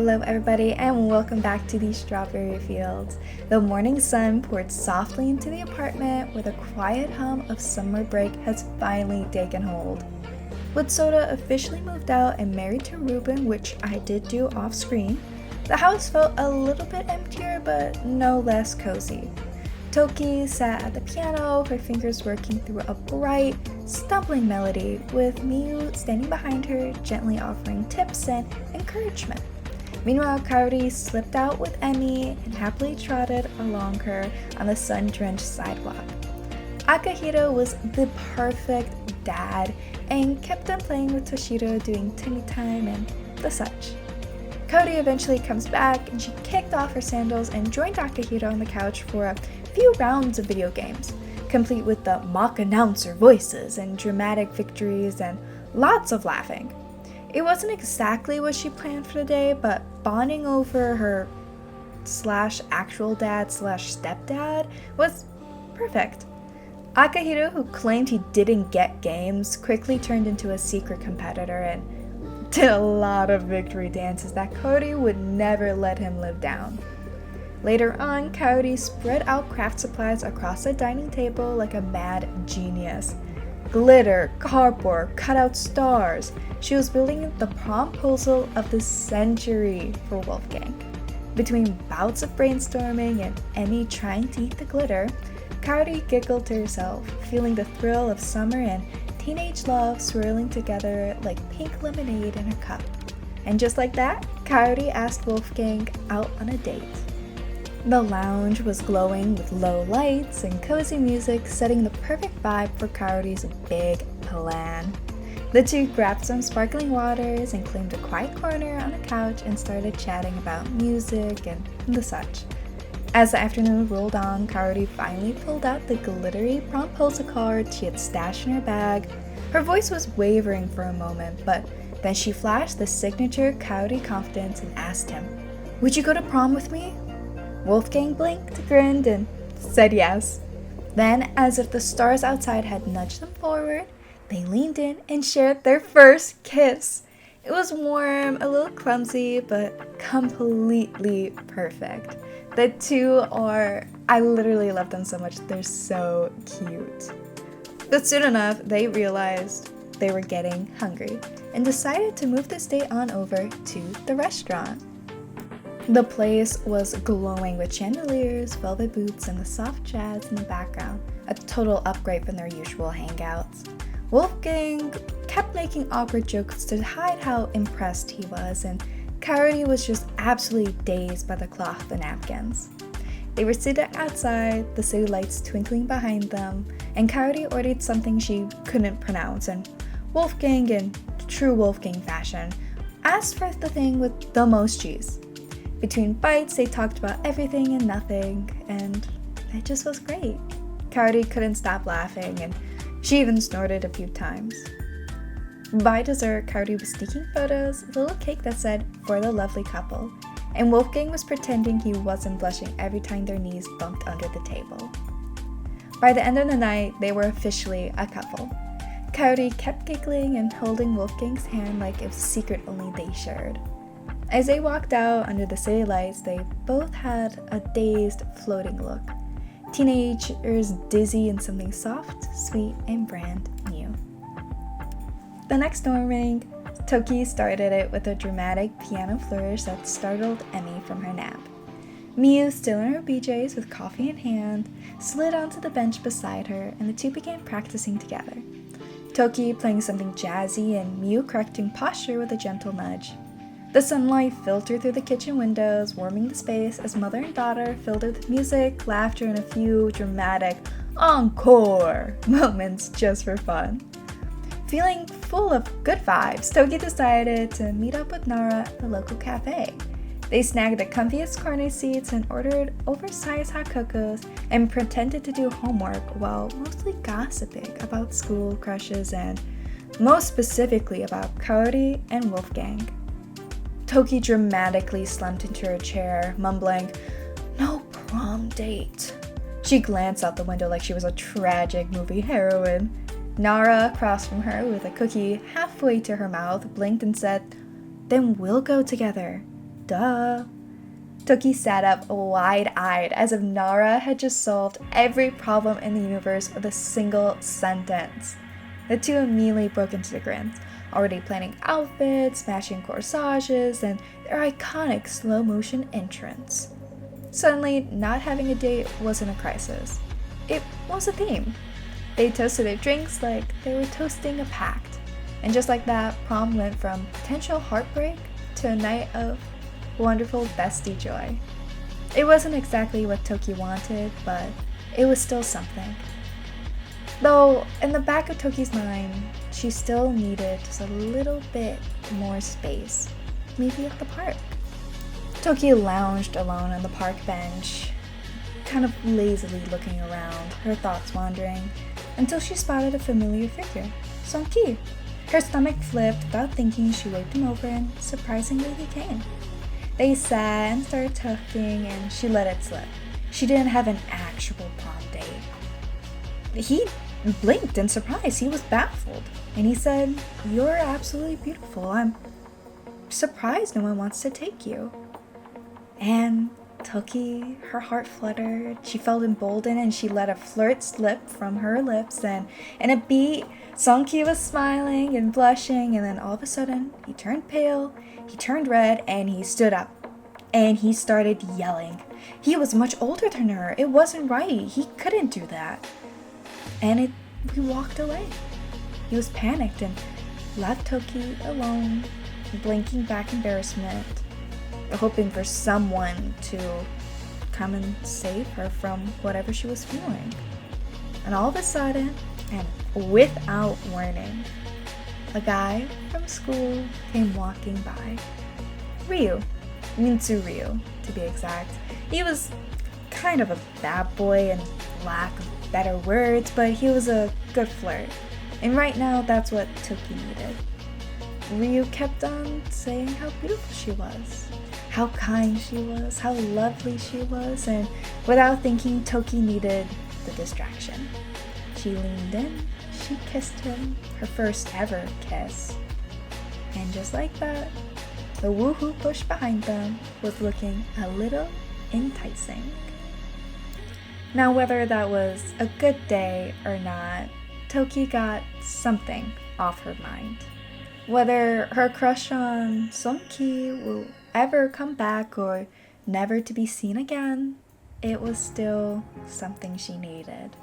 Hello everybody and welcome back to the strawberry fields. The morning sun poured softly into the apartment where the quiet hum of summer break has finally taken hold. With Sota officially moved out and married to Ruben, which I did do off screen, the house felt a little bit emptier but no less cozy. Tokie sat at the piano, her fingers working through a bright, stumbling melody, with Miyu standing behind her, gently offering tips and encouragement. Meanwhile, Kaori slipped out with Emmy and happily trotted along her on the sun-drenched sidewalk. Akihiro was the perfect dad and kept on playing with Toshiro, doing tummy time and the such. Kaori eventually comes back and she kicked off her sandals and joined Akihiro on the couch for a few rounds of video games, complete with the mock announcer voices and dramatic victories and lots of laughing. It wasn't exactly what she planned for the day, but bonding over her /actual dad /stepdad was perfect. Akihiro, who claimed he didn't get games, quickly turned into a secret competitor and did a lot of victory dances that Kaori would never let him live down. Later on, Kaori spread out craft supplies across the dining table like a mad genius. Glitter, cardboard, cutout stars. She was building the promposal of the century for Wolfgang. Between bouts of brainstorming and Emmy trying to eat the glitter, Kaori giggled to herself, feeling the thrill of summer and teenage love swirling together like pink lemonade in her cup. And just like that, Kaori asked Wolfgang out on a date. The lounge was glowing with low lights and cozy music, setting the perfect vibe for Kaori's big plan. The two grabbed some sparkling waters and claimed a quiet corner on the couch and started chatting about music and the such. As the afternoon rolled on, Kaori finally pulled out the glittery promposal card she had stashed in her bag. Her voice was wavering for a moment, but then she flashed the signature Kaori confidence and asked him, "Would you go to prom with me?" Wolfgang blinked, grinned, and said yes. Then, as if the stars outside had nudged them forward, they leaned in and shared their first kiss. It was warm, a little clumsy, but completely perfect. The two I literally love them so much, they're so cute. But soon enough, they realized they were getting hungry and decided to move this date on over to the restaurant. The place was glowing with chandeliers, velvet boots, and the soft jazz in the background, a total upgrade from their usual hangouts. Wolfgang kept making awkward jokes to hide how impressed he was, and Kaori was just absolutely dazed by the cloth and napkins. They were sitting outside, the city lights twinkling behind them, and Kaori ordered something she couldn't pronounce, and Wolfgang, in true Wolfgang fashion, asked for the thing with the most cheese. Between bites, they talked about everything and nothing, and it just was great. Kaori couldn't stop laughing, and she even snorted a few times. By dessert, Kaori was sneaking photos of a little cake that said, "For the lovely couple," and Wolfgang was pretending he wasn't blushing every time their knees bumped under the table. By the end of the night, they were officially a couple. Kaori kept giggling and holding Wolfgang's hand like it was a secret only they shared. As they walked out under the city lights, they both had a dazed, floating look. Teenagers dizzy in something soft, sweet, and brand new. The next morning, Tokie started it with a dramatic piano flourish that startled Emmy from her nap. Miyu, still in her BJs with coffee in hand, slid onto the bench beside her, and the two began practicing together. Tokie playing something jazzy and Miyu correcting posture with a gentle nudge. The sunlight filtered through the kitchen windows, warming the space as mother and daughter filled it with music, laughter, and a few dramatic encore moments just for fun. Feeling full of good vibes, Tokie decided to meet up with Nara at the local cafe. They snagged the comfiest corner seats and ordered oversized hot cocos and pretended to do homework while mostly gossiping about school crushes and, most specifically, about Kaori and Wolfgang. Tokie dramatically slumped into her chair, mumbling, "No prom date." She glanced out the window like she was a tragic movie heroine. Nara, across from her with a cookie halfway to her mouth, blinked and said, "Then we'll go together." Duh. Tokie sat up wide-eyed as if Nara had just solved every problem in the universe with a single sentence. The two immediately broke into the grins, already planning outfits, matching corsages, and their iconic slow-motion entrance. Suddenly, not having a date wasn't a crisis. It was a theme. They toasted their drinks like they were toasting a pact. And just like that, prom went from potential heartbreak to a night of wonderful bestie joy. It wasn't exactly what Tokie wanted, but it was still something. Though, in the back of Tokie's mind, she still needed just a little bit more space, maybe at the park. Tokie lounged alone on the park bench, kind of lazily looking around, her thoughts wandering, until she spotted a familiar figure, Song-ki. Her stomach flipped. Without thinking, she waved him over, and surprisingly he came. They sat and started talking, and she let it slip. She didn't have an actual prom date. He blinked in surprise. He was baffled. And he said, "You're absolutely beautiful. I'm surprised no one wants to take you." And Tokie, her heart fluttered. She felt emboldened, and she let a flirt slip from her lips. And in a beat, Song-ki was smiling and blushing, and then all of a sudden, he turned pale, he turned red, and he stood up. And he started yelling. He was much older than her. It wasn't right. He couldn't do that. And he walked away. He was panicked and left Tokie alone, blinking back embarrassment, hoping for someone to come and save her from whatever she was feeling. And all of a sudden, and without warning, a guy from school came walking by. Mintsu-Ryu, to be exact. He was kind of a bad boy in lack of better words, but he was a good flirt. And right now, that's what Tokie needed. Ryu kept on saying how beautiful she was, how kind she was, how lovely she was, and without thinking, Tokie needed the distraction. She leaned in, she kissed him, her first ever kiss. And just like that, the woohoo bush behind them was looking a little enticing. Now, whether that was a good day or not, Tokie got something off her mind. Whether her crush on Song-ki will ever come back or never to be seen again, it was still something she needed.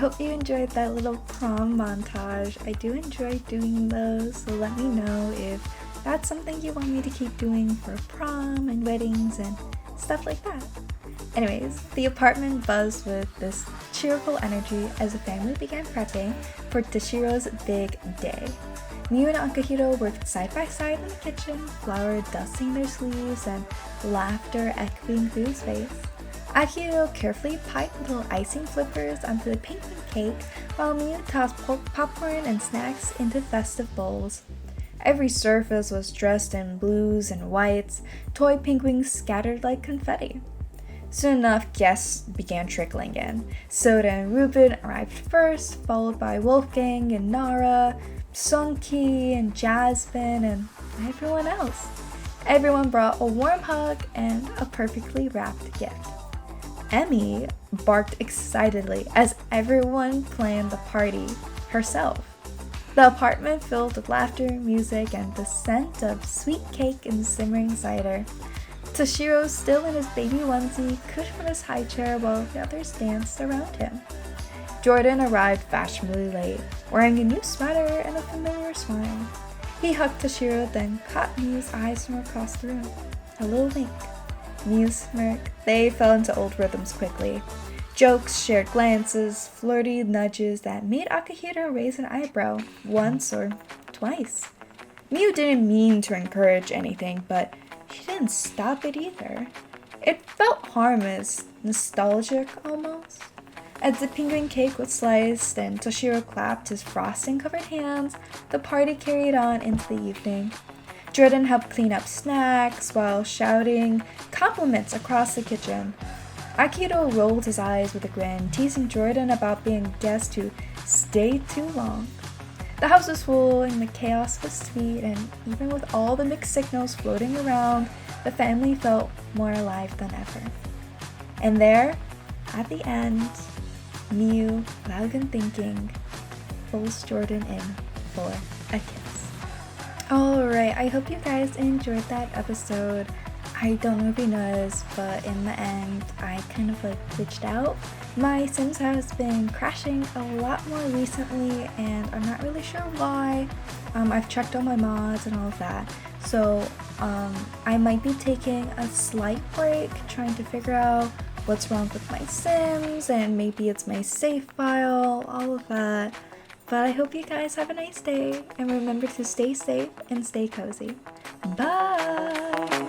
hope you enjoyed that little prom montage. I do enjoy doing those, so let me know if that's something you want me to keep doing for prom and weddings and stuff like that. Anyways, the apartment buzzed with this cheerful energy as the family began prepping for Toshiro's big day. Miyu and Akihiro worked side by side in the kitchen, flour dusting their sleeves and laughter echoing through his face. Akihiro carefully piped little icing flippers onto the penguin cake, while Miyu tossed popcorn and snacks into festive bowls. Every surface was dressed in blues and whites, toy penguins scattered like confetti. Soon enough, guests began trickling in. Sota and Ruben arrived first, followed by Wolfgang and Nara, Tokie and Jasmine, and everyone else. Everyone brought a warm hug and a perfectly wrapped gift. Emmy barked excitedly as everyone planned the party herself. The apartment filled with laughter, music, and the scent of sweet cake and simmering cider. Toshiro, still in his baby onesie, cushioned on his high chair while the others danced around him. Jordan arrived fashionably late, wearing a new sweater and a familiar smile. He hugged Toshiro, then caught Miyu's eyes from across the room. A little wink. Miyu smirked. They fell into old rhythms quickly. Jokes, shared glances, flirty nudges that made Akihiro raise an eyebrow once or twice. Miyu didn't mean to encourage anything, but she didn't stop it either. It felt harmless, nostalgic almost. As the penguin cake was sliced and Toshiro clapped his frosting-covered hands, the party carried on into the evening. Jordan helped clean up snacks while shouting compliments across the kitchen. Akihiro rolled his eyes with a grin, teasing Jordan about being a guest who stayed too long. The house was full and the chaos was sweet, and even with all the mixed signals floating around, the family felt more alive than ever. And there, at the end, Miyu, loud and thinking, pulls Jordan in for a kiss. Alright, I hope you guys enjoyed that episode. I don't know if you noticed, but in the end, I kind of glitched out. My Sims has been crashing a lot more recently, and I'm not really sure why. I've checked all my mods and all of that. So, I might be taking a slight break, trying to figure out what's wrong with my Sims, and maybe it's my save file, all of that. But I hope you guys have a nice day, and remember to stay safe and stay cozy. Bye!